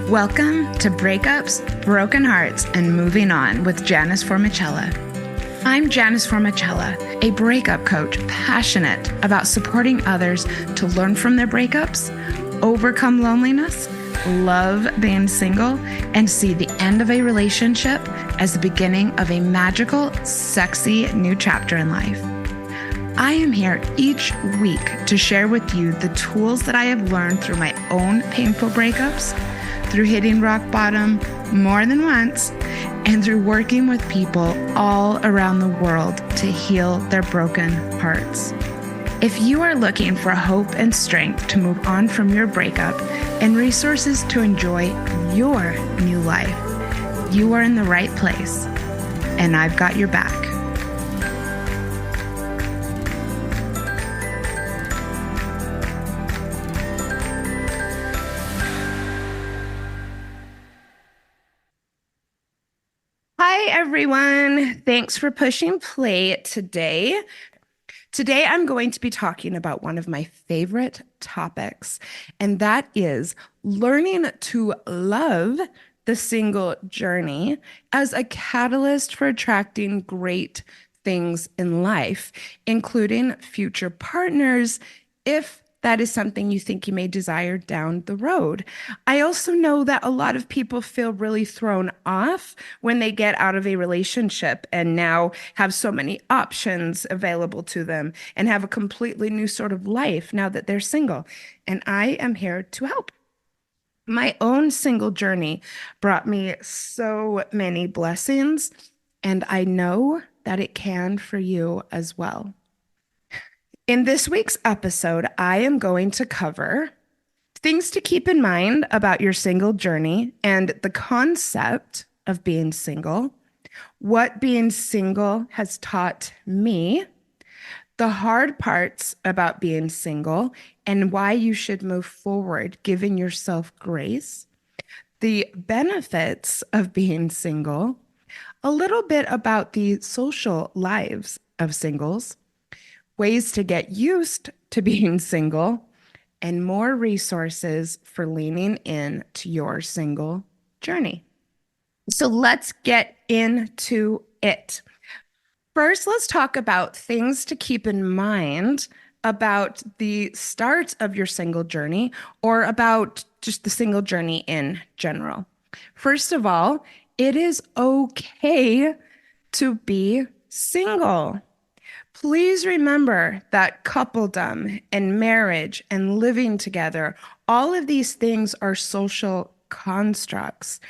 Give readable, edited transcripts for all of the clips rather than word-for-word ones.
Welcome to Breakups, Broken Hearts, and Moving On with Janice Formicella. I'm Janice Formicella, a breakup coach passionate about supporting others to learn from their breakups, overcome loneliness, love being single, and see the end of a relationship as the beginning of a magical, sexy new chapter in life. I am here each week to share with you the tools that I have learned through my own painful breakups, through hitting rock bottom more than once, and through working with people all around the world to heal their broken hearts. If you are looking for hope and strength to move on from your breakup and resources to enjoy your new life, you are in the right place, and I've got your back. Hi, everyone. Thanks for pushing play today. Today, I'm going to be talking about one of my favorite topics, and that is learning to love the single journey as a catalyst for attracting great things in life, including future partners, if that is something you think you may desire down the road. I also know that a lot of people feel really thrown off when they get out of a relationship and now have so many options available to them and have a completely new sort of life now that they're single. And I am here to help. My own single journey brought me so many blessings, and I know that it can for you as well. In this week's episode, I am going to cover things to keep in mind about your single journey and the concept of being single, what being single has taught me, the hard parts about being single, and why you should move forward giving yourself grace, the benefits of being single, a little bit about the social lives of singles, ways to get used to being single, and more resources for leaning in to your single journey. So let's get into it. First, let's talk about things to keep in mind about the start of your single journey or about just the single journey in general. First of all, it is okay to be single. Please remember that coupledom and marriage and living together, all of these things are social constructs.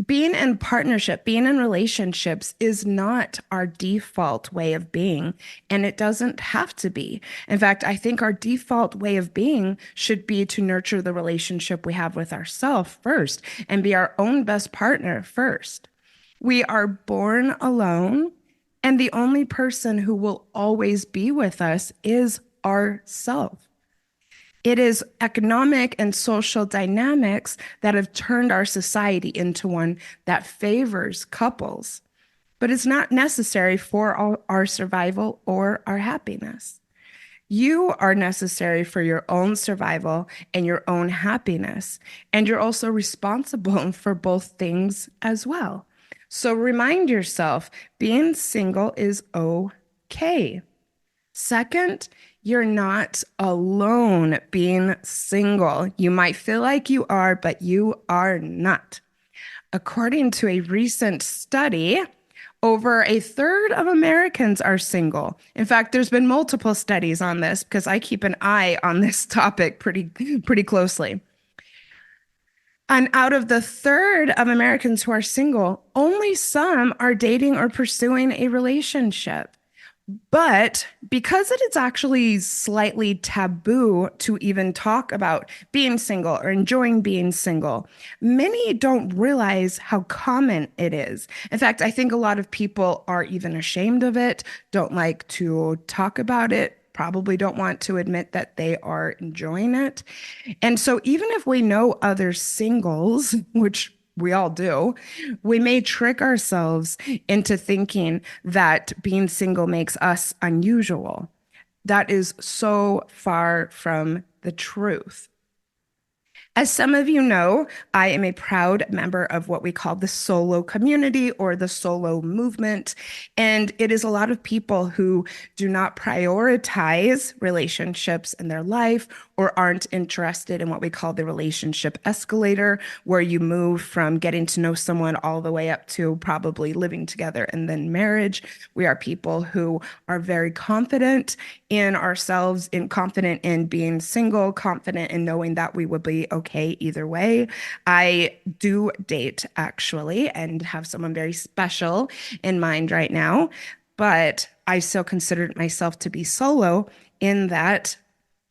Being in partnership, being in relationships is not our default way of being, and it doesn't have to be. In fact, I think our default way of being should be to nurture the relationship we have with ourselves first and be our own best partner first. We are born alone, and the only person who will always be with us is ourself. It is economic and social dynamics that have turned our society into one that favors couples, but it's not necessary for our survival or our happiness. You are necessary for your own survival and your own happiness, and you're also responsible for both things as well. So remind yourself, being single is okay. Second, you're not alone being single. You might feel like you are, but you are not. According to a recent study, over a third of Americans are single. In fact, there's been multiple studies on this because I keep an eye on this topic pretty closely. And out of the third of Americans who are single, only some are dating or pursuing a relationship. But because it is actually slightly taboo to even talk about being single or enjoying being single, many don't realize how common it is. In fact, I think a lot of people are even ashamed of it, don't like to talk about it, probably don't want to admit that they are enjoying it. And so even if we know other singles, which we all do, we may trick ourselves into thinking that being single makes us unusual. That is so far from the truth. As some of you know, I am a proud member of what we call the solo community or the solo movement. And it is a lot of people who do not prioritize relationships in their life or aren't interested in what we call the relationship escalator, where you move from getting to know someone all the way up to probably living together and then marriage. We are people who are very confident in ourselves, confident in being single, confident in knowing that we will be okay either way. I do date actually and have someone very special in mind right now, but I still considered myself to be solo in that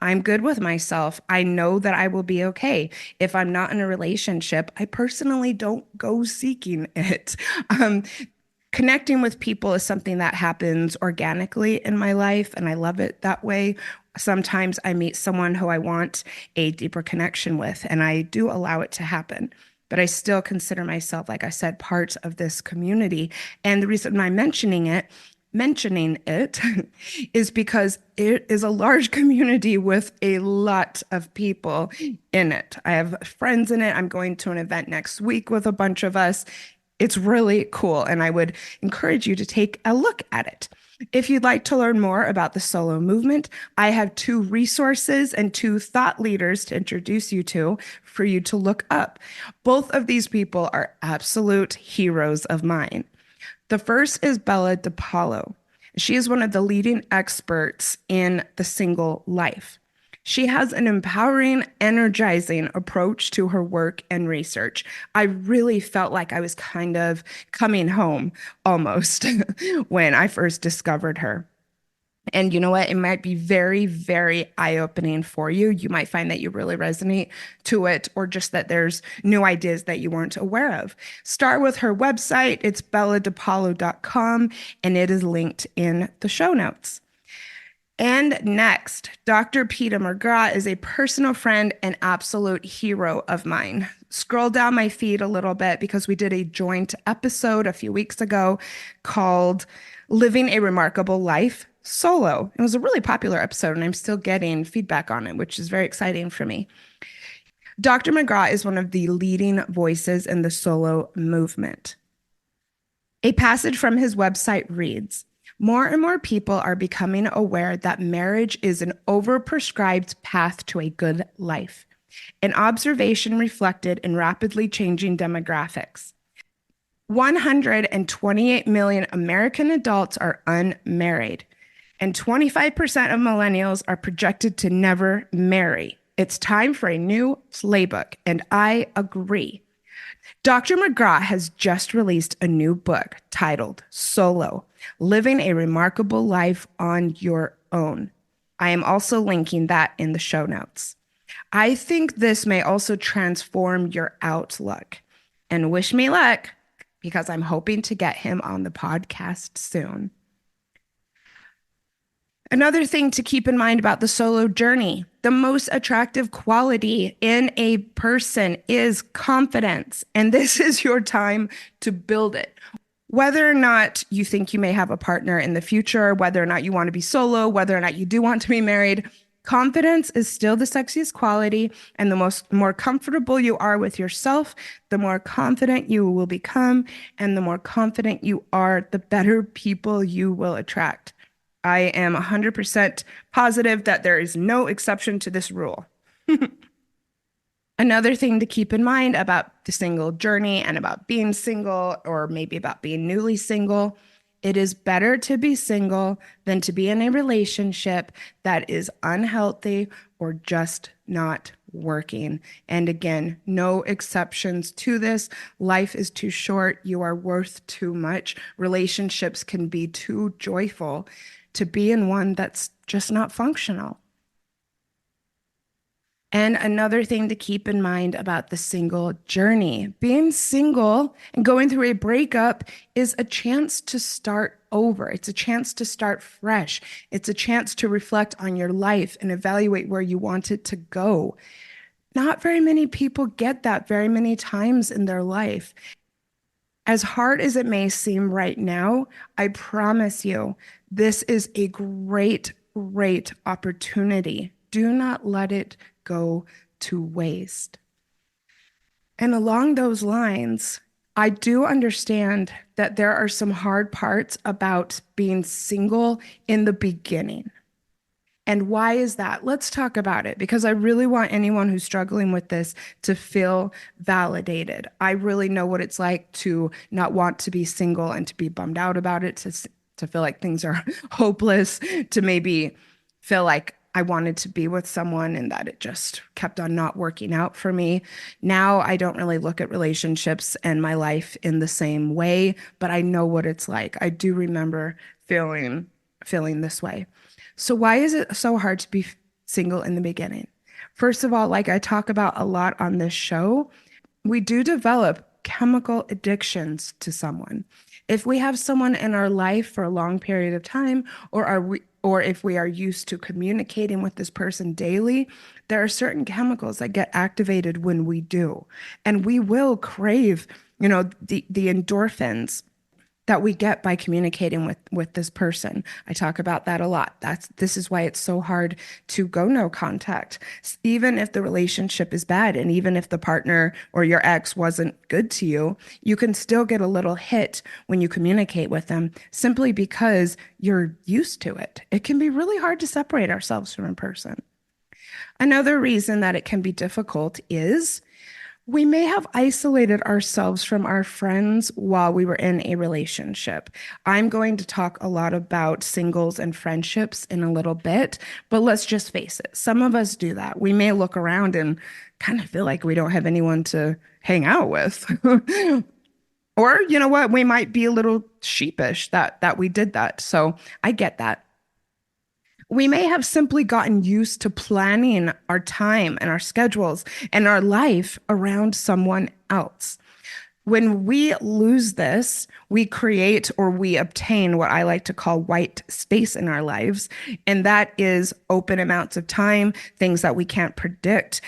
I'm good with myself. I know that I will be okay. If I'm not in a relationship, I personally don't go seeking it. Um, Connecting with people is something that happens organically in my life, and I love it that way. Sometimes I meet someone who I want a deeper connection with, and I do allow it to happen. But I still consider myself, like I said, part of this community. And the reason I'm mentioning it is because it is a large community with a lot of people in it. I have friends in it. I'm going to an event next week with a bunch of us. It's really cool, and I would encourage you to take a look at it. If you'd like to learn more about the solo movement, I have two resources and two thought leaders to introduce you to for you to look up. Both of these people are absolute heroes of mine. The first is Bella DePaulo. She is one of the leading experts in the single life. She has an empowering, energizing approach to her work and research. I really felt like I was kind of coming home almost when I first discovered her. And you know what? It might be very, very eye-opening for you. You might find that you really resonate to it, or just that there's new ideas that you weren't aware of. Start with her website. It's belladepaulo.com, and it is linked in the show notes. And next, Dr. Peter McGrath is a personal friend and absolute hero of mine. Scroll down my feed a little bit because we did a joint episode a few weeks ago called Living a Remarkable Life Solo. It was a really popular episode, and I'm still getting feedback on it, which is very exciting for me. Dr. McGrath is one of the leading voices in the solo movement. A passage from his website reads, "More and more people are becoming aware that marriage is an overprescribed path to a good life, an observation reflected in rapidly changing demographics. 128 million American adults are unmarried, and 25% of millennials are projected to never marry. It's time for a new playbook, and I agree." Dr. McGrath has just released a new book titled Solo, Living a Remarkable Life on Your Own. I am also linking that in the show notes. I think this may also transform your outlook. And wish me luck, because I'm hoping to get him on the podcast soon. Another thing to keep in mind about the solo journey, the most attractive quality in a person is confidence. And this is your time to build it. Whether or not you think you may have a partner in the future, whether or not you want to be solo, whether or not you do want to be married, confidence is still the sexiest quality. And the more comfortable you are with yourself, the more confident you will become. And the more confident you are, the better people you will attract. I am 100% positive that there is no exception to this rule. Another thing to keep in mind about the single journey and about being single, or maybe about being newly single, it is better to be single than to be in a relationship that is unhealthy or just not working. And again, no exceptions to this. Life is too short. You are worth too much. Relationships can be too joyful to be in one that's just not functional. And another thing to keep in mind about the single journey, being single and going through a breakup is a chance to start over. It's a chance to start fresh. It's a chance to reflect on your life and evaluate where you want it to go. Not very many people get that very many times in their life. As hard as it may seem right now, I promise you, this is a great, great opportunity. Do not let it go to waste. And along those lines, I do understand that there are some hard parts about being single in the beginning. And why is that? Let's talk about it because I really want anyone who's struggling with this to feel validated. I really know what it's like to not want to be single and to be bummed out about it, to feel like things are hopeless, to maybe feel like I wanted to be with someone and that it just kept on not working out for me. Now I don't really look at relationships and my life in the same way, but I know what it's like. I do remember feeling this way. So why is it so hard to be single in the beginning? First of all, like I talk about a lot on this show, we do develop chemical addictions to someone. If we have someone in our life for a long period of time, or if we are used to communicating with this person daily, there are certain chemicals that get activated when we do. And we will crave, the endorphins that we get by communicating with this person. I talk about that a lot. This is why it's so hard to go no contact. Even if the relationship is bad and even if the partner or your ex wasn't good to you, you can still get a little hit when you communicate with them simply because you're used to it. It can be really hard to separate ourselves from a person. Another reason that it can be difficult is we may have isolated ourselves from our friends while we were in a relationship. I'm going to talk a lot about singles and friendships in a little bit, but let's just face it. Some of us do that. We may look around and kind of feel like we don't have anyone to hang out with. Or, you know what, we might be a little sheepish that we did that. So I get that. We may have simply gotten used to planning our time and our schedules and our life around someone else. When we lose this, we create or we obtain what I like to call white space in our lives. And that is open amounts of time, things that we can't predict,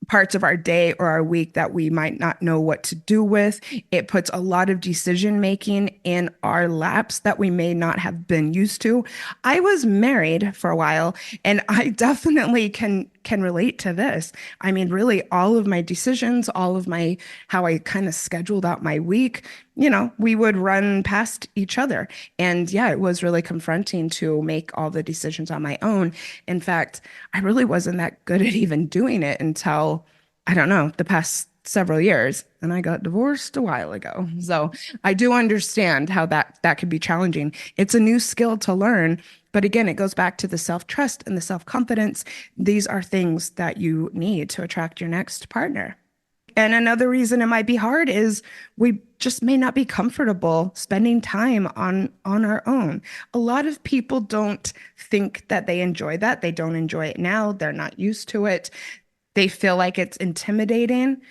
parts of our day or our week that we might not know what to do with. It puts a lot of decision making in our laps that we may not have been used to. I was married for a while and I definitely can relate to this. I mean, really all of my decisions, all of my how I kind of scheduled out my week, we would run past each other. And yeah, it was really confronting to make all the decisions on my own. In fact, I really wasn't that good at even doing it until, I don't know, the past several years. And I got divorced a while ago. So I do understand how that could be challenging. It's a new skill to learn. But again, it goes back to the self-trust and the self-confidence. These are things that you need to attract your next partner. And another reason it might be hard is we just may not be comfortable spending time on our own. A lot of people don't think that they enjoy that. They don't enjoy it now. They're not used to it. They feel like it's intimidating.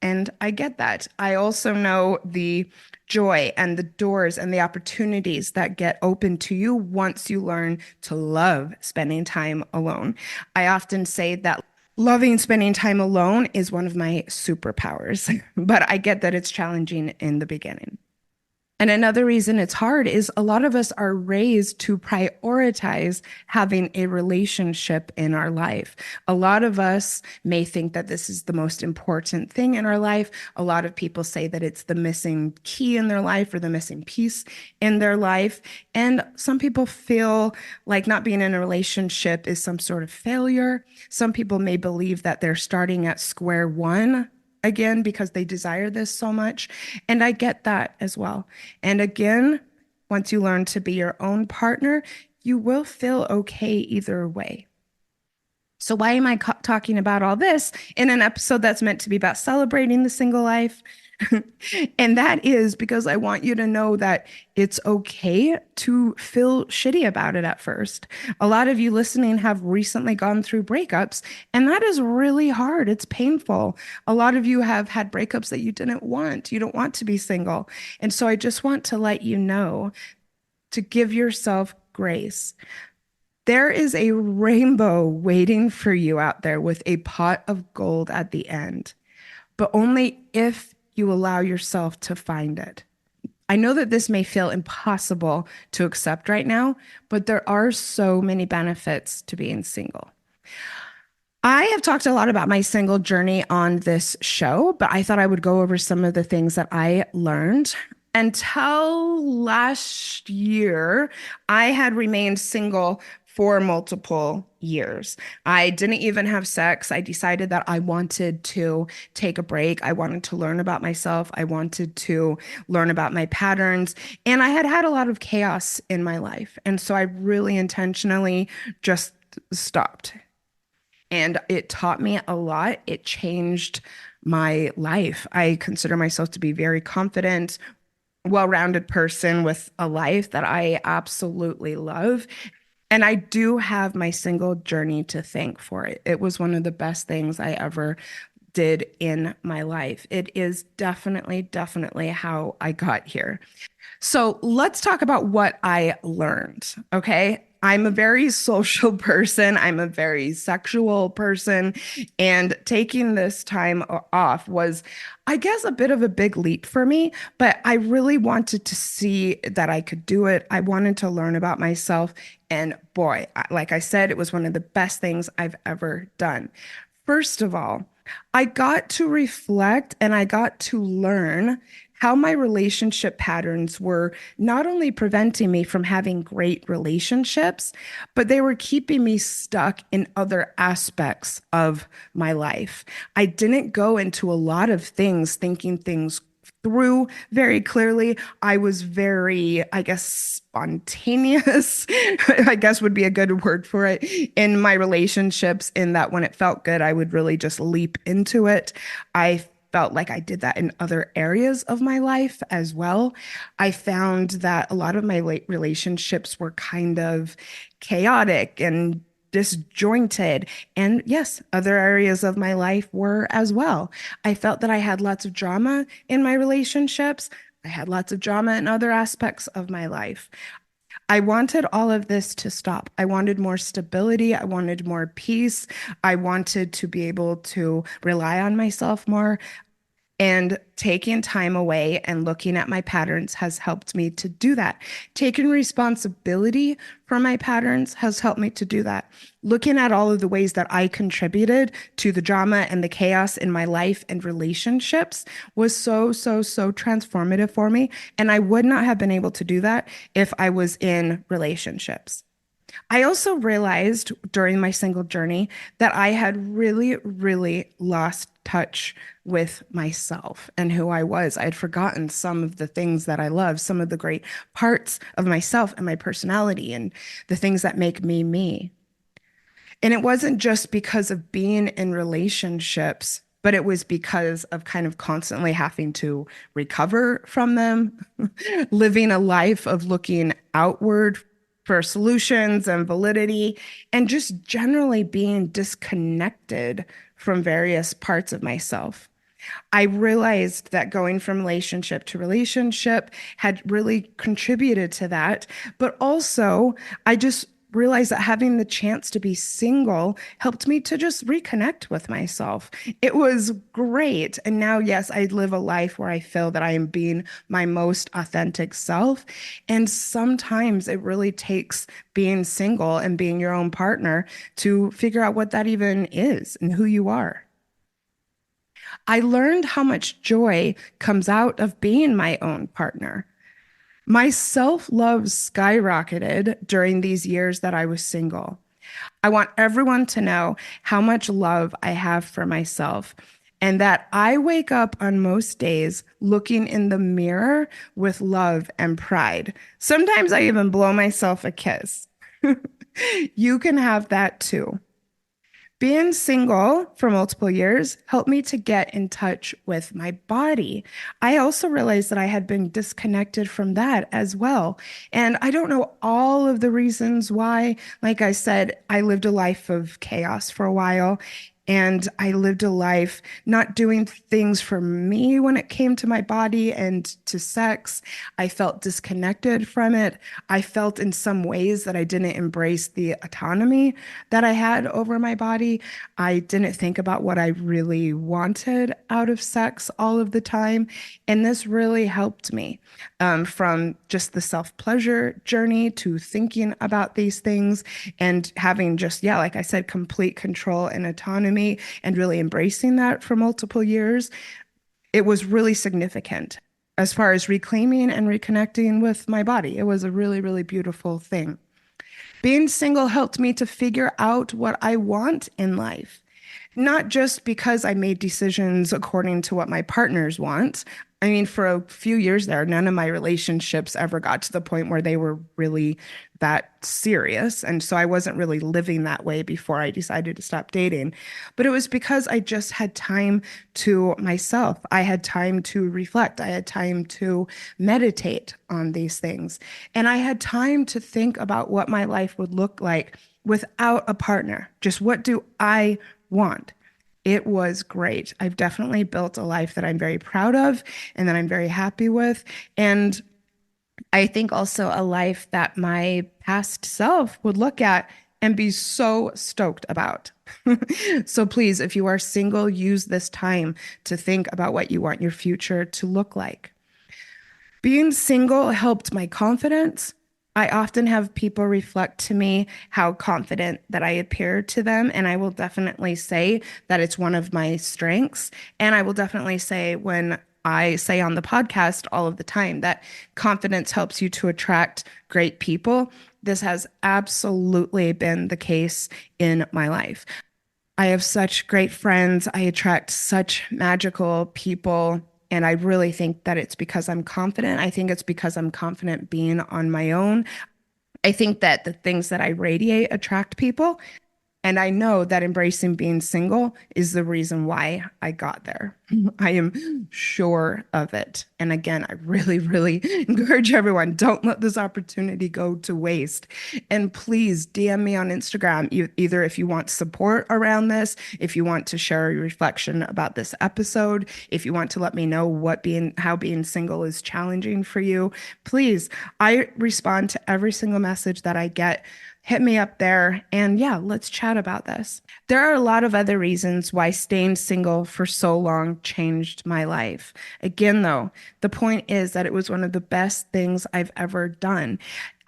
And I get that. I also know the joy and the doors and the opportunities that get open to you once you learn to love spending time alone. I often say that loving spending time alone is one of my superpowers, but I get that it's challenging in the beginning. And another reason it's hard is a lot of us are raised to prioritize having a relationship in our life. A lot of us may think that this is the most important thing in our life. A lot of people say that it's the missing key in their life or the missing piece in their life. And some people feel like not being in a relationship is some sort of failure. Some people may believe that they're starting at square one again because they desire this so much. And I get that as well. And again, once you learn to be your own partner, you will feel okay either way. So, why am I talking about all this in an episode that's meant to be about celebrating the single life? And that is because I want you to know that it's okay to feel shitty about it at first. A lot of you listening have recently gone through breakups, and that is really hard. It's painful. A lot of you have had breakups that you didn't want. You don't want to be single. And so I just want to let you know to give yourself grace. There is a rainbow waiting for you out there with a pot of gold at the end, but only if you allow yourself to find it. I know that this may feel impossible to accept right now, but there are so many benefits to being single. I have talked a lot about my single journey on this show, but I thought I would go over some of the things that I learned. Until last year, I had remained single for multiple years. I didn't even have sex. I decided that I wanted to take a break. I wanted to learn about myself. I wanted to learn about my patterns. And I had had a lot of chaos in my life. And so I really intentionally just stopped, and it taught me a lot. It changed my life. I consider myself to be very confident, well-rounded person with a life that I absolutely love. And I do have my single journey to thank for it. It was one of the best things I ever did in my life. It is definitely, definitely how I got here. So let's talk about what I learned. Okay. I'm a very social person. I'm a very sexual person. And taking this time off was, I guess, a bit of a big leap for me, but I really wanted to see that I could do it. I wanted to learn about myself. And boy, like I said, it was one of the best things I've ever done. First of all, I got to reflect and I got to learn how my relationship patterns were not only preventing me from having great relationships, but they were keeping me stuck in other aspects of my life. I didn't go into a lot of things thinking things through very clearly. I was very, I guess, spontaneous, I guess would be a good word for it, in my relationships, in that when it felt good, I would really just leap into it. I felt like I did that in other areas of my life as well. I found that a lot of my relationships were kind of chaotic and disjointed. And yes, other areas of my life were as well. I felt that I had lots of drama in my relationships. I had lots of drama in other aspects of my life. I wanted all of this to stop. I wanted more stability. I wanted more peace. I wanted to be able to rely on myself more. And taking time away and looking at my patterns has helped me to do that. Taking responsibility for my patterns has helped me to do that. Looking at all of the ways that I contributed to the drama and the chaos in my life and relationships was so, so, so transformative for me. And I would not have been able to do that if I was in relationships. I also realized during my single journey that I had really, really lost touch with myself and who I was. I had forgotten some of the things that I love, some of the great parts of myself and my personality and the things that make me me. And it wasn't just because of being in relationships, but it was because of kind of constantly having to recover from them, living a life of looking outward for solutions and validity, and just generally being disconnected from various parts of myself. I realized that going from relationship to relationship had really contributed to that. But also, I just realized that having the chance to be single helped me to just reconnect with myself. It was great. And now, yes, I live a life where I feel that I am being my most authentic self. And sometimes it really takes being single and being your own partner to figure out what that even is and who you are. I learned how much joy comes out of being my own partner. My self love skyrocketed during these years that I was single. I want everyone to know how much love I have for myself and that I wake up on most days looking in the mirror with love and pride. Sometimes I even blow myself a kiss. You can have that too. Being single for multiple years helped me to get in touch with my body. I also realized that I had been disconnected from that as well. And I don't know all of the reasons why. Like I said, I lived a life of chaos for a while. And I lived a life not doing things for me when it came to my body and to sex. I felt disconnected from it. I felt in some ways that I didn't embrace the autonomy that I had over my body. I didn't think about what I really wanted out of sex all of the time. And this really helped me from just the self pleasure journey to thinking about these things and having just, yeah, like I said, complete control and autonomy and really embracing that for multiple years. It was really significant as far as reclaiming and reconnecting with my body. It was a really, really beautiful thing. Being single helped me to figure out what I want in life, not just because I made decisions according to what my partners want. I mean, for a few years there, none of my relationships ever got to the point where they were really that serious. And so I wasn't really living that way before I decided to stop dating. But it was because I just had time to myself. I had time to reflect. I had time to meditate on these things. And I had time to think about what my life would look like without a partner. Just what do I want? It was great. I've definitely built a life that I'm very proud of and that I'm very happy with. And I think also a life that my past self would look at and be so stoked about. So please, if you are single, use this time to think about what you want your future to look like. Being single helped my confidence. I often have people reflect to me how confident that I appear to them, and I will definitely say that it's one of my strengths. And I will definitely say when I say on the podcast all of the time that confidence helps you to attract great people. This has absolutely been the case in my life. I have such great friends. I attract such magical people. And I really think that it's because I'm confident. I think it's because I'm confident being on my own. I think that the things that I radiate attract people. And I know that embracing being single is the reason why I got there. I am sure of it. And again, I really, really encourage everyone, don't let this opportunity go to waste. And please DM me on Instagram, either if you want support around this, if you want to share a reflection about this episode, if you want to let me know how being single is challenging for you. Please, I respond to every single message that I get. Hit me up there and yeah, let's chat about this. There are a lot of other reasons why staying single for so long changed my life. Again, though, the point is that it was one of the best things I've ever done.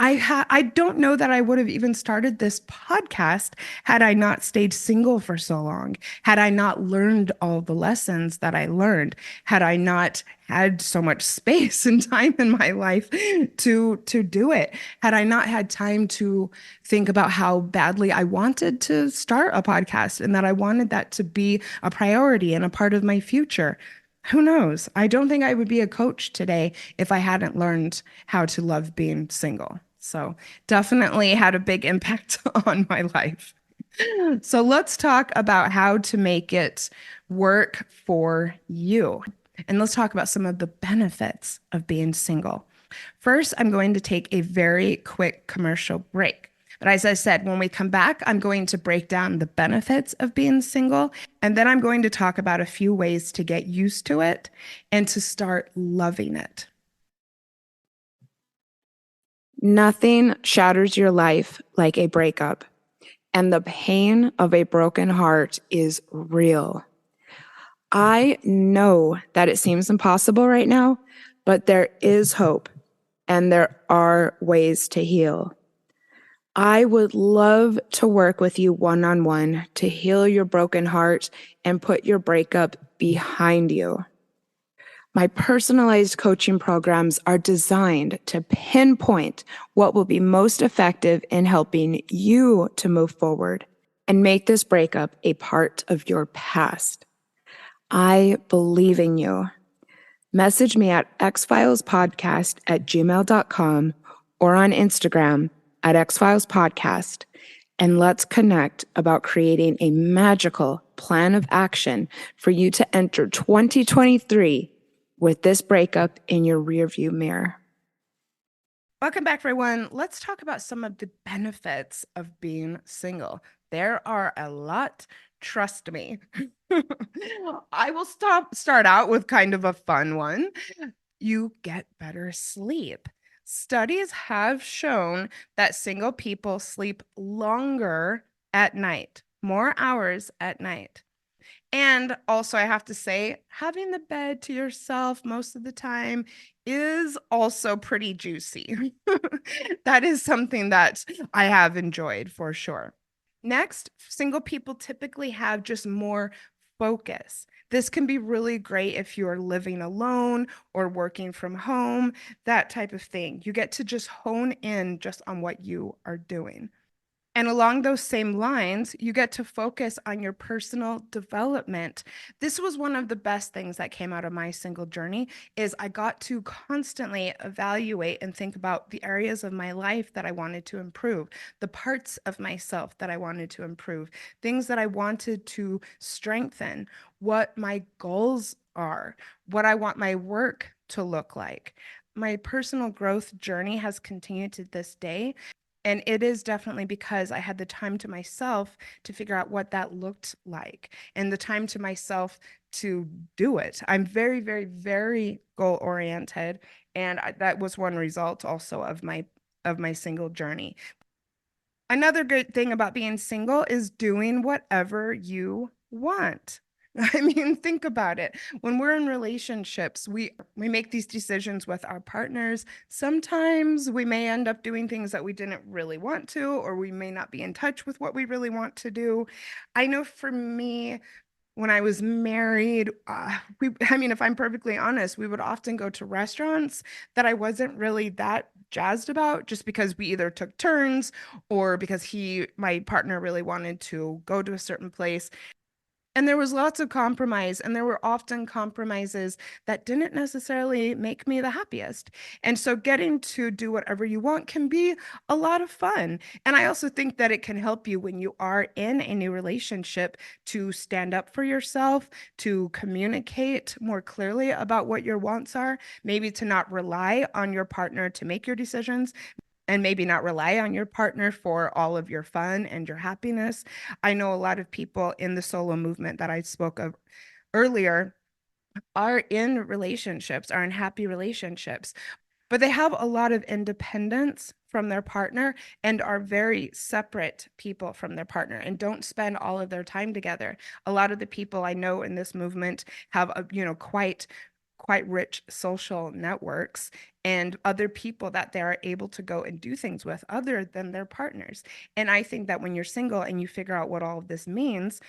I don't know that I would have even started this podcast had I not stayed single for so long, had I not learned all the lessons that I learned, had I not had so much space and time in my life to do it, had I not had time to think about how badly I wanted to start a podcast and that I wanted that to be a priority and a part of my future. Who knows? I don't think I would be a coach today if I hadn't learned how to love being single. So definitely had a big impact on my life. So let's talk about how to make it work for you. And let's talk about some of the benefits of being single. First, I'm going to take a very quick commercial break. But as I said, when we come back, I'm going to break down the benefits of being single. And then I'm going to talk about a few ways to get used to it and to start loving it. Nothing shatters your life like a breakup. And the pain of a broken heart is real. I know that it seems impossible right now, but there is hope and there are ways to heal. I would love to work with you one-on-one to heal your broken heart and put your breakup behind you. My personalized coaching programs are designed to pinpoint what will be most effective in helping you to move forward and make this breakup a part of your past. I believe in you. Message me at xfilespodcast@gmail.com or on Instagram at xfilespodcast, and let's connect about creating a magical plan of action for you to enter 2023 with this breakup in your rearview mirror. Welcome back, everyone. Let's talk about some of the benefits of being single. There are a lot. Trust me. I will start out with kind of a fun one. You get better sleep. Studies have shown that single people sleep longer at night, more hours at night. And also, I have to say, having the bed to yourself most of the time is also pretty juicy. That is something that I have enjoyed for sure. Next, single people typically have just more focus. This can be really great if you're living alone or working from home, that type of thing. You get to just hone in just on what you are doing. And along those same lines, you get to focus on your personal development. This was one of the best things that came out of my single journey is I got to constantly evaluate and think about the areas of my life that I wanted to improve, the parts of myself that I wanted to improve, things that I wanted to strengthen, what my goals are, what I want my work to look like. My personal growth journey has continued to this day, and it is definitely because I had the time to myself to figure out what that looked like and the time to myself to do it. I'm very, very, very goal oriented. And that was one result also of my single journey. Another good thing about being single is doing whatever you want. I mean, think about it. When we're in relationships, we make these decisions with our partners. Sometimes we may end up doing things that we didn't really want to, or we may not be in touch with what we really want to do. I know for me, when I was married, I mean, if I'm perfectly honest, we would often go to restaurants that I wasn't really that jazzed about just because we either took turns or because my partner really wanted to go to a certain place. And there was lots of compromise, and there were often compromises that didn't necessarily make me the happiest. And so getting to do whatever you want can be a lot of fun. And I also think that it can help you when you are in a new relationship to stand up for yourself, to communicate more clearly about what your wants are, maybe to not rely on your partner to make your decisions, and maybe not rely on your partner for all of your fun and your happiness. I know a lot of people in the solo movement that I spoke of earlier are in relationships, are in happy relationships, but they have a lot of independence from their partner and are very separate people from their partner and don't spend all of their time together. A lot of the people I know in this movement have quite rich social networks and other people that they're able to go and do things with other than their partners. And I think that when you're single and you figure out what all of this means,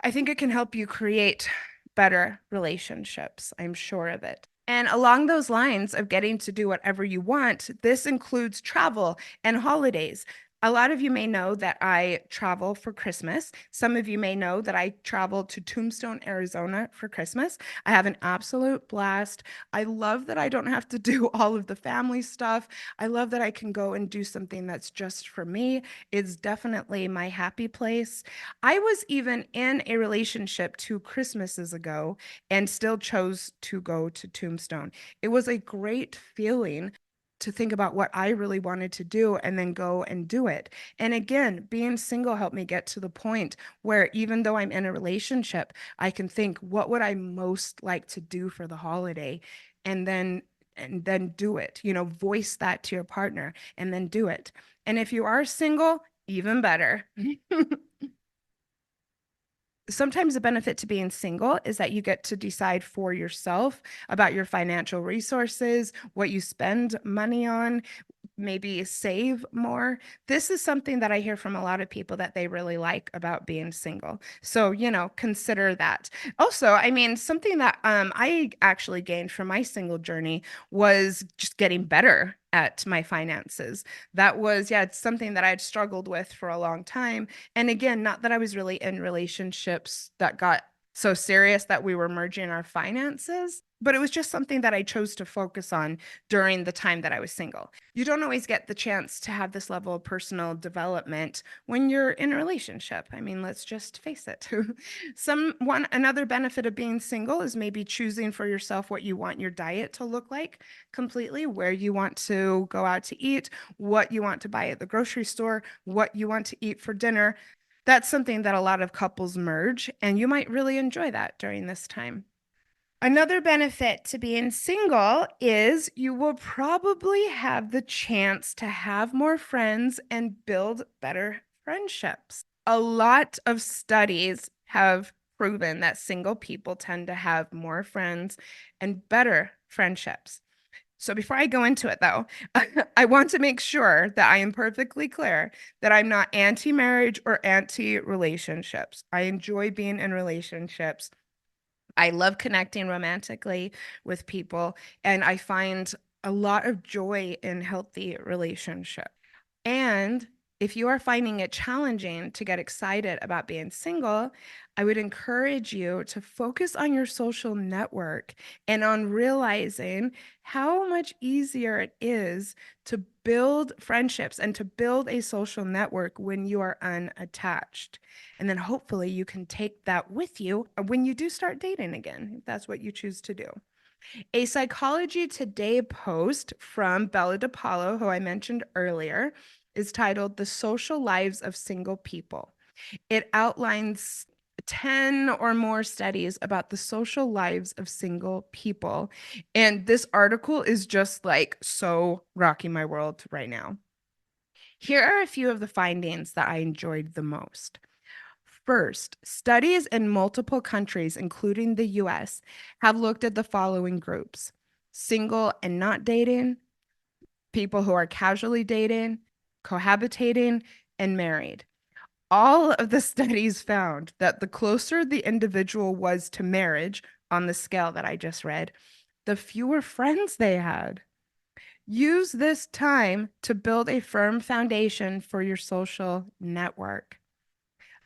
I think it can help you create better relationships. I'm sure of it. And along those lines of getting to do whatever you want, this includes travel and holidays. A lot of you may know that I travel for Christmas. Some of you may know that I travel to Tombstone, Arizona for Christmas. I have an absolute blast. I love that I don't have to do all of the family stuff. I love that I can go and do something that's just for me. It's definitely my happy place. I was even in a relationship 2 Christmases ago and still chose to go to Tombstone. It was a great feeling to think about what I really wanted to do and then go and do it. And again, being single helped me get to the point where even though I'm in a relationship, I can think, what would I most like to do for the holiday? And then do it. Voice that to your partner and then do it. And if you are single, even better. Sometimes the benefit to being single is that you get to decide for yourself about your financial resources, what you spend money on, maybe save more. This is something that I hear from a lot of people that they really like about being single. So, consider that. Also, I mean, something that I actually gained from my single journey was just getting better at my finances. That was, yeah, it's something that I'd struggled with for a long time. And again, not that I was really in relationships that got so serious that we were merging our finances, but it was just something that I chose to focus on during the time that I was single. You don't always get the chance to have this level of personal development when you're in a relationship. I mean, let's just face it. Another benefit of being single is maybe choosing for yourself what you want your diet to look like completely, where you want to go out to eat, what you want to buy at the grocery store, what you want to eat for dinner. That's something that a lot of couples merge, and you might really enjoy that during this time. Another benefit to being single is you will probably have the chance to have more friends and build better friendships. A lot of studies have proven that single people tend to have more friends and better friendships. So before I go into it, though, I want to make sure that I am perfectly clear that I'm not anti-marriage or anti-relationships. I enjoy being in relationships. I love connecting romantically with people, and I find a lot of joy in healthy relationships. And if you are finding it challenging to get excited about being single, I would encourage you to focus on your social network and on realizing how much easier it is to build friendships and to build a social network when you are unattached. And then hopefully you can take that with you when you do start dating again, if that's what you choose to do. A Psychology Today post from Bella DePaulo, who I mentioned earlier, is titled The Social Lives of Single People. It outlines 10 or more studies about the social lives of single people. And this article is just like so rocking my world right now. Here are a few of the findings that I enjoyed the most. First, studies in multiple countries, including the US, have looked at the following groups: single and not dating, people who are casually dating, cohabitating, and married. All of the studies found that the closer the individual was to marriage on the scale that I just read, the fewer friends they had. Use this time to build a firm foundation for your social network.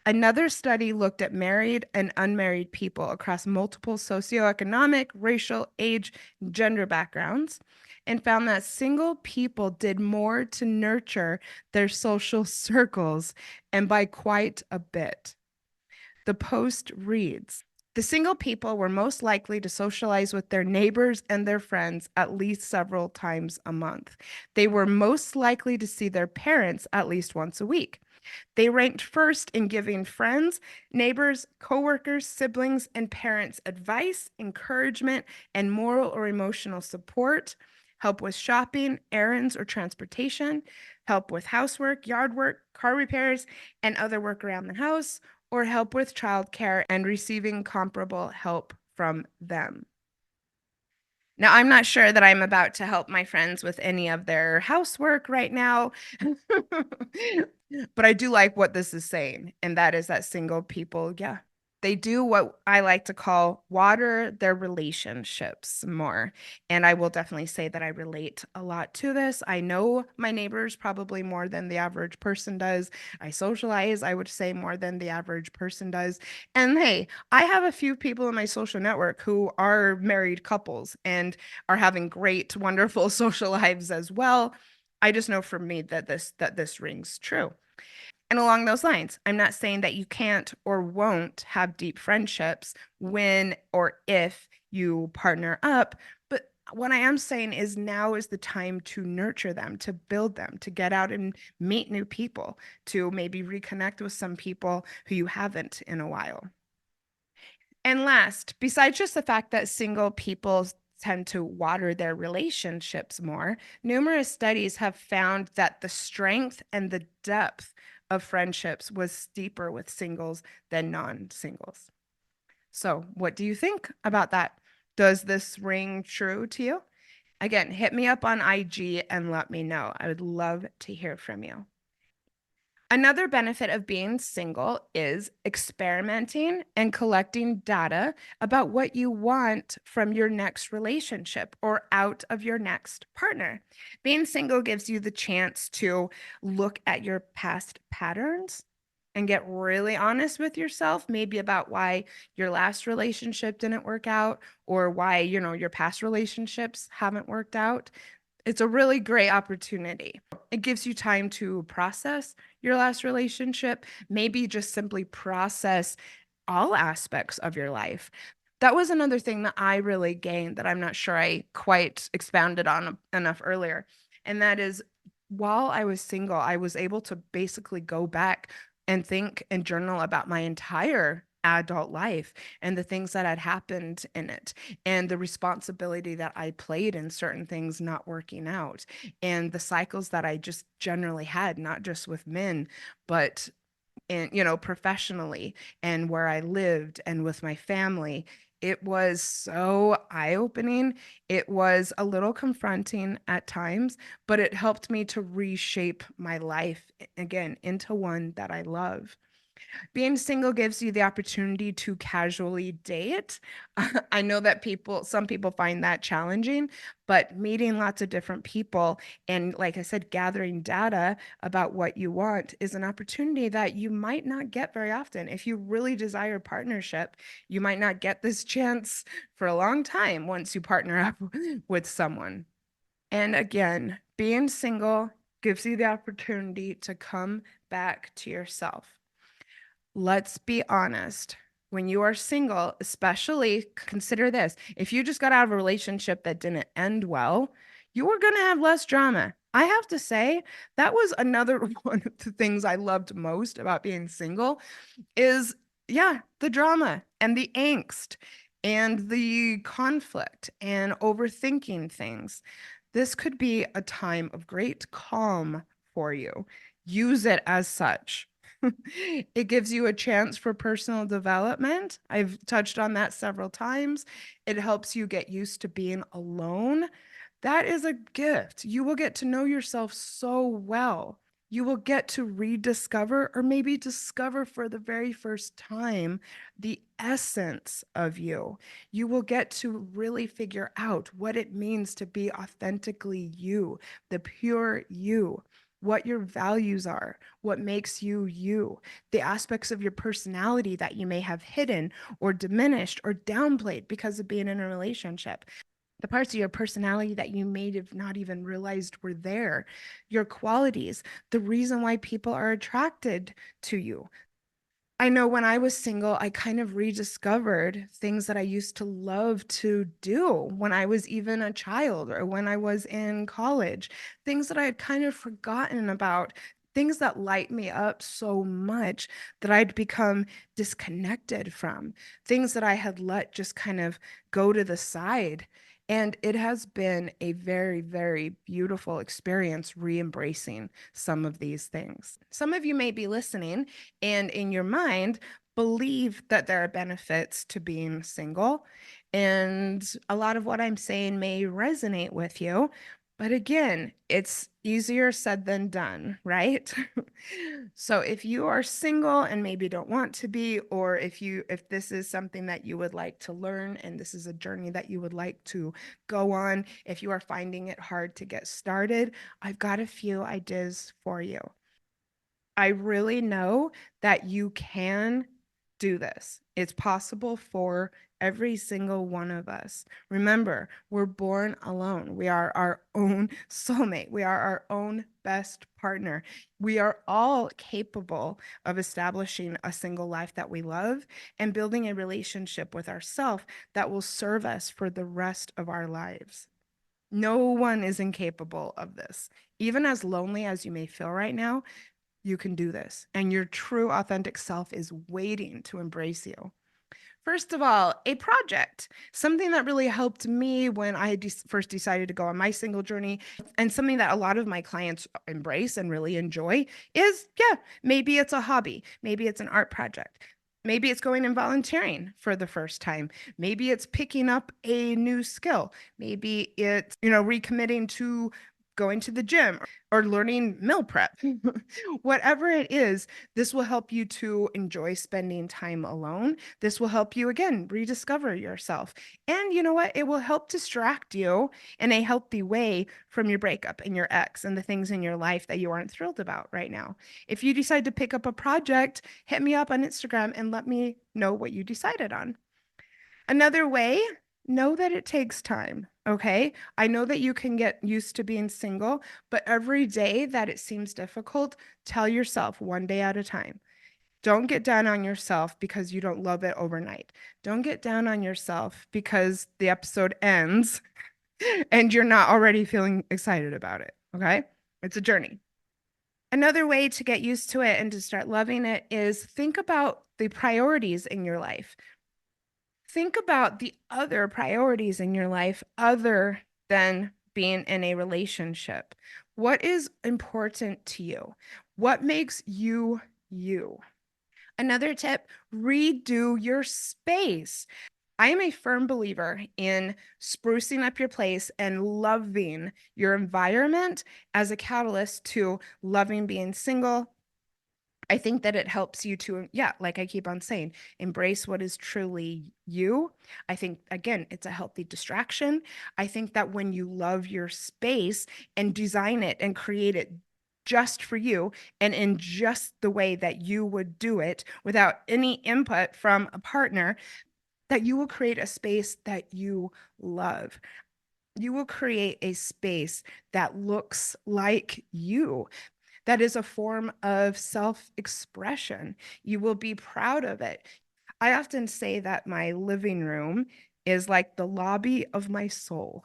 Another study looked at married and unmarried people across multiple socioeconomic, racial, age, and gender backgrounds and found that single people did more to nurture their social circles and by quite a bit. The post reads, the single people were most likely to socialize with their neighbors and their friends at least several times a month. They were most likely to see their parents at least once a week. They ranked first in giving friends, neighbors, coworkers, siblings, and parents advice, encouragement, and moral or emotional support, help with shopping, errands, or transportation, help with housework, yard work, car repairs, and other work around the house, or help with childcare and receiving comparable help from them. Now, I'm not sure that I'm about to help my friends with any of their housework right now, but I do like what this is saying, and that is that single people, yeah, they do what I like to call water their relationships more. And I will definitely say that I relate a lot to this. I know my neighbors probably more than the average person does. I socialize, I would say, more than the average person does. And hey, I have a few people in my social network who are married couples and are having great, wonderful social lives as well. I just know for me that this rings true. And along those lines, I'm not saying that you can't or won't have deep friendships when or if you partner up, but what I am saying is now is the time to nurture them, to build them, to get out and meet new people, to maybe reconnect with some people who you haven't in a while. And last, besides just the fact that single people tend to water their relationships more, numerous studies have found that the strength and the depth of friendships was steeper with singles than non-singles. So, what do you think about that? Does this ring true to you? Again, hit me up on IG and let me know. I would love to hear from you. Another benefit of being single is experimenting and collecting data about what you want from your next relationship or out of your next partner. Being single gives you the chance to look at your past patterns and get really honest with yourself, maybe about why your last relationship didn't work out or why, your past relationships haven't worked out. It's a really great opportunity. It gives you time to process your last relationship, maybe just simply process all aspects of your life. That was another thing that I really gained that I'm not sure I quite expounded on enough earlier. And that is while I was single, I was able to basically go back and think and journal about my entire adult life and the things that had happened in it and the responsibility that I played in certain things not working out and the cycles that I just generally had, not just with men, but in, professionally and where I lived and with my family. It was so eye-opening. It was a little confronting at times, but it helped me to reshape my life again into one that I love. Being single gives you the opportunity to casually date. I know that some people find that challenging, but meeting lots of different people and, like I said, gathering data about what you want is an opportunity that you might not get very often. If you really desire partnership, you might not get this chance for a long time once you partner up with someone. And again, being single gives you the opportunity to come back to yourself. Let's be honest. When you are single, especially consider this. If you just got out of a relationship that didn't end well, you are going to have less drama. I have to say, that was another one of the things I loved most about being single is, yeah, the drama and the angst and the conflict and overthinking things. This could be a time of great calm for you. Use it as such. It gives you a chance for personal development. I've touched on that several times. It helps you get used to being alone. That is a gift. You will get to know yourself so well. You will get to rediscover or maybe discover for the very first time the essence of you. You will get to really figure out what it means to be authentically you, the pure you, what your values are, what makes you you, the aspects of your personality that you may have hidden or diminished or downplayed because of being in a relationship, the parts of your personality that you may have not even realized were there, your qualities, the reason why people are attracted to you. I know when I was single, I kind of rediscovered things that I used to love to do when I was even a child or when I was in college, things that I had kind of forgotten about, things that light me up so much that I'd become disconnected from, things that I had let just kind of go to the side. And it has been a very, very beautiful experience re-embracing some of these things. Some of you may be listening and in your mind believe that there are benefits to being single. And a lot of what I'm saying may resonate with you. But again, it's easier said than done, right? So if you are single and maybe don't want to be, or if this is something that you would like to learn and this is a journey that you would like to go on, if you are finding it hard to get started, I've got a few ideas for you. I really know that you can do this. It's possible for every single one of us. Remember, we're born alone. We are our own soulmate. We are our own best partner. We are all capable of establishing a single life that we love and building a relationship with ourselves that will serve us for the rest of our lives. No one is incapable of this. Even as lonely as you may feel right now, you can do this, and your true authentic self is waiting to embrace you. First of all, a project, something that really helped me when I first decided to go on my single journey, and something that a lot of my clients embrace and really enjoy is, yeah, maybe it's a hobby, maybe it's an art project. Maybe it's going and volunteering for the first time. Maybe it's picking up a new skill. Maybe it's, recommitting to going to the gym or learning meal prep. Whatever it is, this will help you to enjoy spending time alone. This will help you, again, rediscover yourself. And you know what? It will help distract you in a healthy way from your breakup and your ex and the things in your life that you aren't thrilled about right now. If you decide to pick up a project, hit me up on Instagram and let me know what you decided on. Another way, know that it takes time. Okay. I know that you can get used to being single, but every day that it seems difficult, tell yourself one day at a time. Don't get down on yourself because you don't love it overnight. Don't get down on yourself because the episode ends and you're not already feeling excited about it. Okay. It's a journey. Another way to get used to it and to start loving it is think about the priorities in your life. Think about the other priorities in your life other than being in a relationship. What is important to you? What makes you you? Another tip, redo your space. I am a firm believer in sprucing up your place and loving your environment as a catalyst to loving being single. I think that it helps you to, yeah, like I keep on saying, embrace what is truly you. I think, again, it's a healthy distraction. I think that when you love your space and design it and create it just for you and in just the way that you would do it without any input from a partner, that you will create a space that you love. You will create a space that looks like you, that is a form of self expression. You will be proud of it. I often say that my living room is like the lobby of my soul.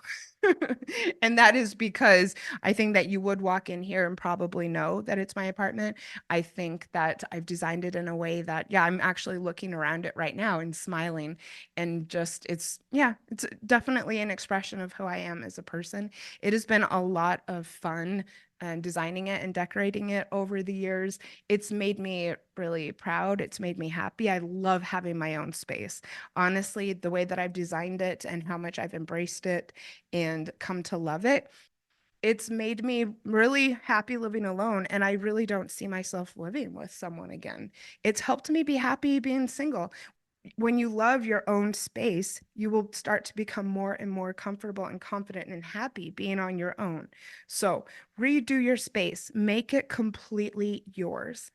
And that is because I think that you would walk in here and probably know that it's my apartment. I think that I've designed it in a way that, yeah, I'm actually looking around it right now and smiling. And just, yeah, it's definitely an expression of who I am as a person. It has been a lot of fun and designing it and decorating it over the years. It's made me really proud. It's made me happy. I love having my own space. Honestly, the way that I've designed it and how much I've embraced it and come to love it, it's made me really happy living alone. And I really don't see myself living with someone again. It's helped me be happy being single. When you love your own space, you will start to become more and more comfortable and confident and happy being on your own. So redo your space, make it completely yours.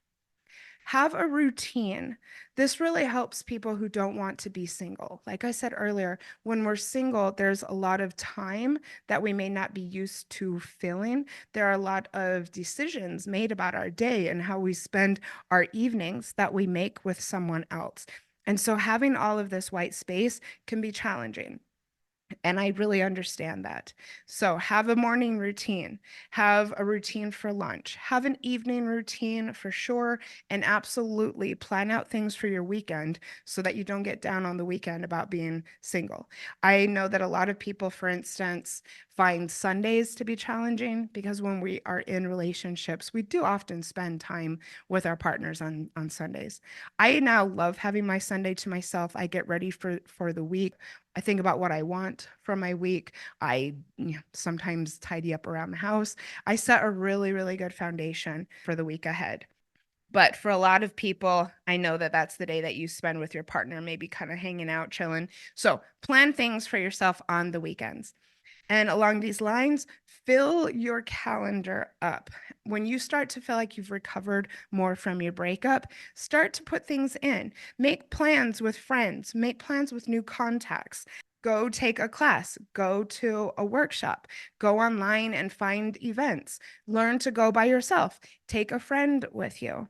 Have a routine. This really helps people who don't want to be single. Like I said earlier, when we're single, there's a lot of time that we may not be used to filling. There are a lot of decisions made about our day and how we spend our evenings that we make with someone else. And so having all of this white space can be challenging. And I really understand that. So have a morning routine, have a routine for lunch, have an evening routine for sure, and absolutely plan out things for your weekend so that you don't get down on the weekend about being single. I know that a lot of people, for instance, find Sundays to be challenging because when we are in relationships, we do often spend time with our partners on Sundays. I now love having my Sunday to myself. I get ready for the week. I think about what I want from my week. I sometimes tidy up around the house. I set a really, really good foundation for the week ahead. But for a lot of people, I know that that's the day that you spend with your partner, maybe kind of hanging out, chilling. So plan things for yourself on the weekends. And along these lines, fill your calendar up. When you start to feel like you've recovered more from your breakup, start to put things in. Make plans with friends, make plans with new contacts. Go take a class, go to a workshop, go online and find events, learn to go by yourself, take a friend with you.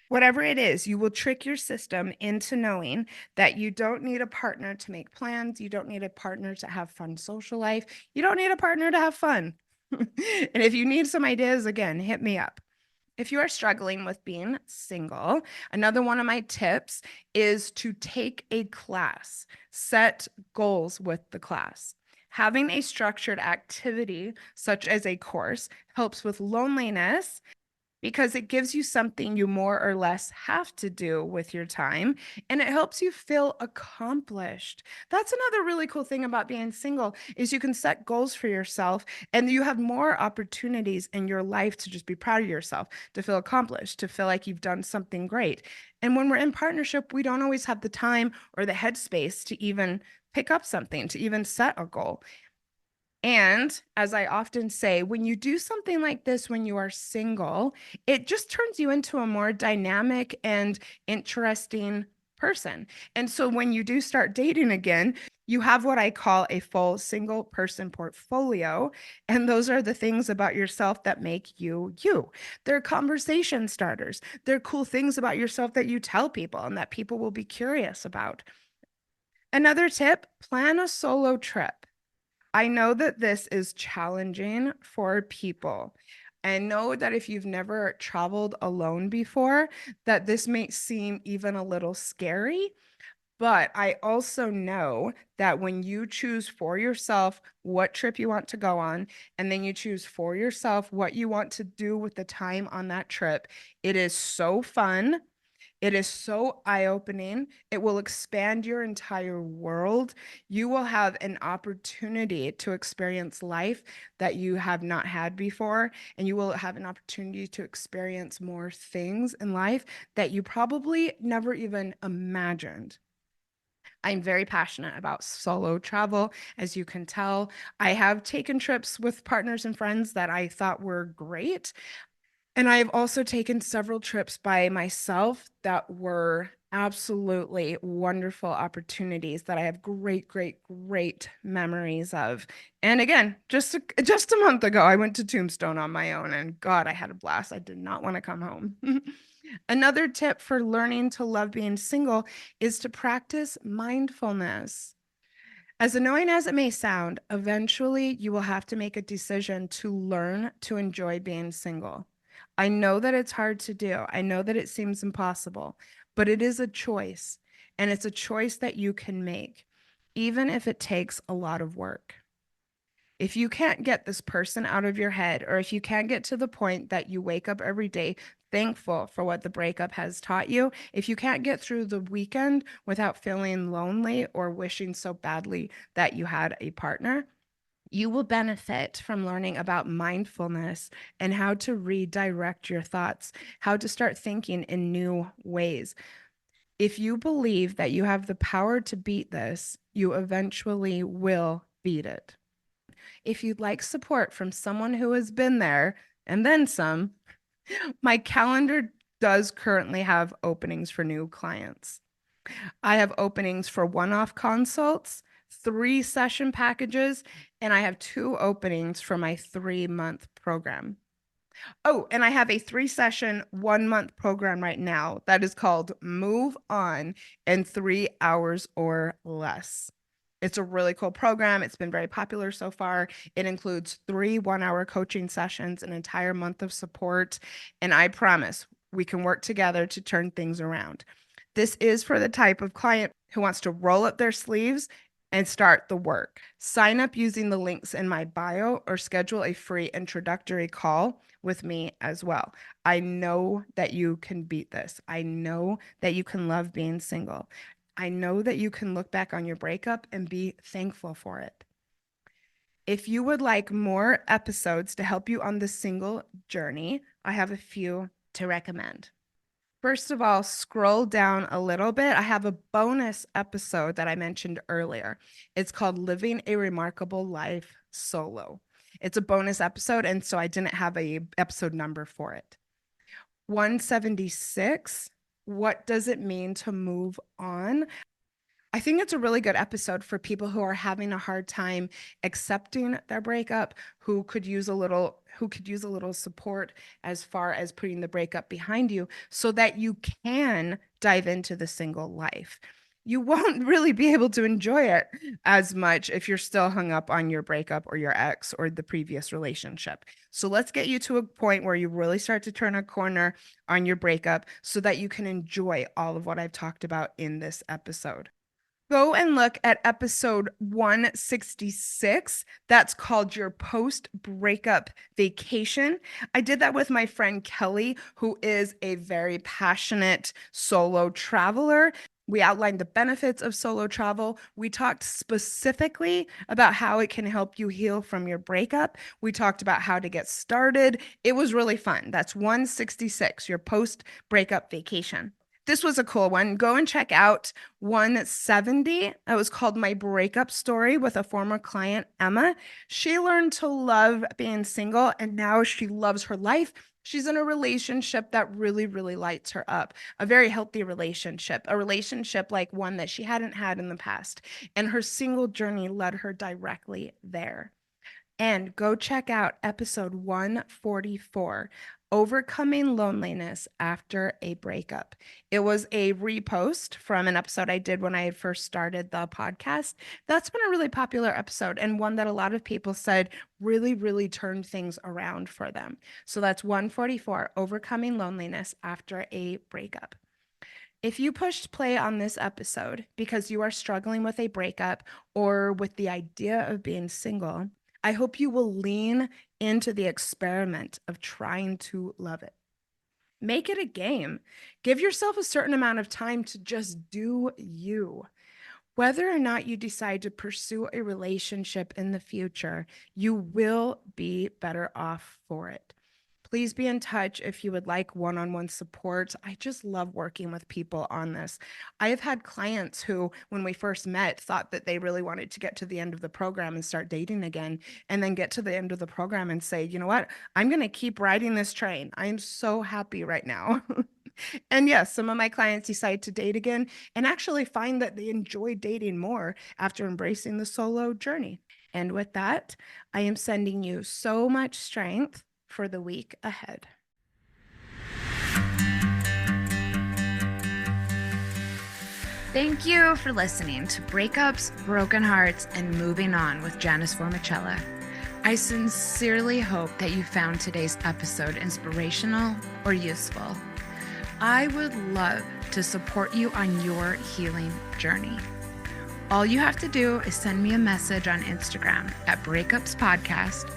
Whatever it is, you will trick your system into knowing that you don't need a partner to make plans. You don't need a partner to have fun social life. You don't need a partner to have fun. And if you need some ideas, again, hit me up. If you are struggling with being single, another one of my tips is to take a class, set goals with the class. Having a structured activity, such as a course, helps with loneliness because it gives you something you more or less have to do with your time and it helps you feel accomplished. That's another really cool thing about being single is you can set goals for yourself and you have more opportunities in your life to just be proud of yourself, to feel accomplished, to feel like you've done something great. And when we're in partnership, we don't always have the time or the headspace to even pick up something, to even set a goal. And as I often say, when you do something like this when you are single, it just turns you into a more dynamic and interesting person. And so when you do start dating again, you have what I call a full single person portfolio. And those are the things about yourself that make you you. They're conversation starters. They're cool things about yourself that you tell people and that people will be curious about. Another tip, plan a solo trip. I know that this is challenging for people. I know that if you've never traveled alone before, that this may seem even a little scary. But I also know that when you choose for yourself what trip you want to go on, and then you choose for yourself what you want to do with the time on that trip, it is so fun. It is so eye-opening. It will expand your entire world. You will have an opportunity to experience life that you have not had before, and you will have an opportunity to experience more things in life that you probably never even imagined. I'm very passionate about solo travel, as you can tell. I have taken trips with partners and friends that I thought were great. And I have also taken several trips by myself that were absolutely wonderful opportunities that I have great, great, great memories of. And again, just a month ago, I went to Tombstone on my own, and God, I had a blast. I did not want to come home. Another tip for learning to love being single is to practice mindfulness. As annoying as it may sound, eventually you will have to make a decision to learn to enjoy being single. I know that it's hard to do. I know that it seems impossible, but it is a choice, and it's a choice that you can make, even if it takes a lot of work. If you can't get this person out of your head, or if you can't get to the point that you wake up every day thankful for what the breakup has taught you, if you can't get through the weekend without feeling lonely or wishing so badly that you had a partner, you will benefit from learning about mindfulness and how to redirect your thoughts, how to start thinking in new ways. If you believe that you have the power to beat this, you eventually will beat it. If you'd like support from someone who has been there and then some, my calendar does currently have openings for new clients. I have openings for one-off consults, 3 session packages, and I have 2 openings for my 3-month program. Oh, and I have a 3 session, 1 month program right now that is called Move On in 3 hours or less. It's a really cool program. It's been very popular so far. It includes 3 1-hour coaching sessions, an entire month of support, and I promise we can work together to turn things around. This is for the type of client who wants to roll up their sleeves and start the work. Sign up using the links in my bio or schedule a free introductory call with me as well. I know that you can beat this. I know that you can love being single. I know that you can look back on your breakup and be thankful for it. If you would like more episodes to help you on the single journey, I have a few to recommend. First of all, scroll down a little bit. I have a bonus episode that I mentioned earlier. It's called Living a Remarkable Life Solo. It's a bonus episode, and so I didn't have a episode number for it. 176, what does it mean to move on? I think it's a really good episode for people who are having a hard time accepting their breakup, who could use a little support as far as putting the breakup behind you so that you can dive into the single life. You won't really be able to enjoy it as much if you're still hung up on your breakup or your ex or the previous relationship. So let's get you to a point where you really start to turn a corner on your breakup so that you can enjoy all of what I've talked about in this episode. Go and look at episode 166. That's called your post breakup vacation. I did that with my friend Kelly, who is a very passionate solo traveler. We outlined the benefits of solo travel. We talked specifically about how it can help you heal from your breakup. We talked about how to get started. It was really fun. That's 166, your post breakup vacation. This was a cool one. Go and check out 170. It was called My Breakup Story with a former client, Emma. She learned to love being single, and now she loves her life. She's in a relationship that really, really lights her up, a very healthy relationship, a relationship like one that she hadn't had in the past. And her single journey led her directly there. And go check out episode 144, Overcoming Loneliness After a Breakup. It was a repost from an episode I did when I had first started the podcast. That's been a really popular episode and one that a lot of people said really, really turned things around for them. So that's 144, Overcoming Loneliness After a Breakup. If you pushed play on this episode because you are struggling with a breakup or with the idea of being single, I hope you will lean into the experiment of trying to love it. Make it a game. Give yourself a certain amount of time to just do you. Whether or not you decide to pursue a relationship in the future, you will be better off for it. Please be in touch if you would like one-on-one support. I just love working with people on this. I have had clients who, when we first met, thought that they really wanted to get to the end of the program and start dating again, and then get to the end of the program and say, you know what, I'm going to keep riding this train. I am so happy right now. And yes, some of my clients decide to date again and actually find that they enjoy dating more after embracing the solo journey. And with that, I am sending you so much strength for the week ahead. Thank you for listening to Breakups, Broken Hearts, and Moving On with Janice Formicella. I sincerely hope that you found today's episode inspirational or useful. I would love to support you on your healing journey. All you have to do is send me a message on Instagram at Breakups Podcast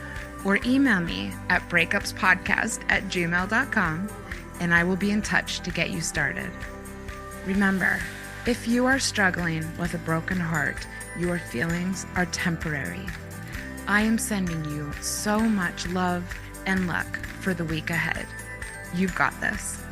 or email me at breakupspodcast@gmail.com, and I will be in touch to get you started. Remember, if you are struggling with a broken heart, your feelings are temporary. I am sending you so much love and luck for the week ahead. You've got this.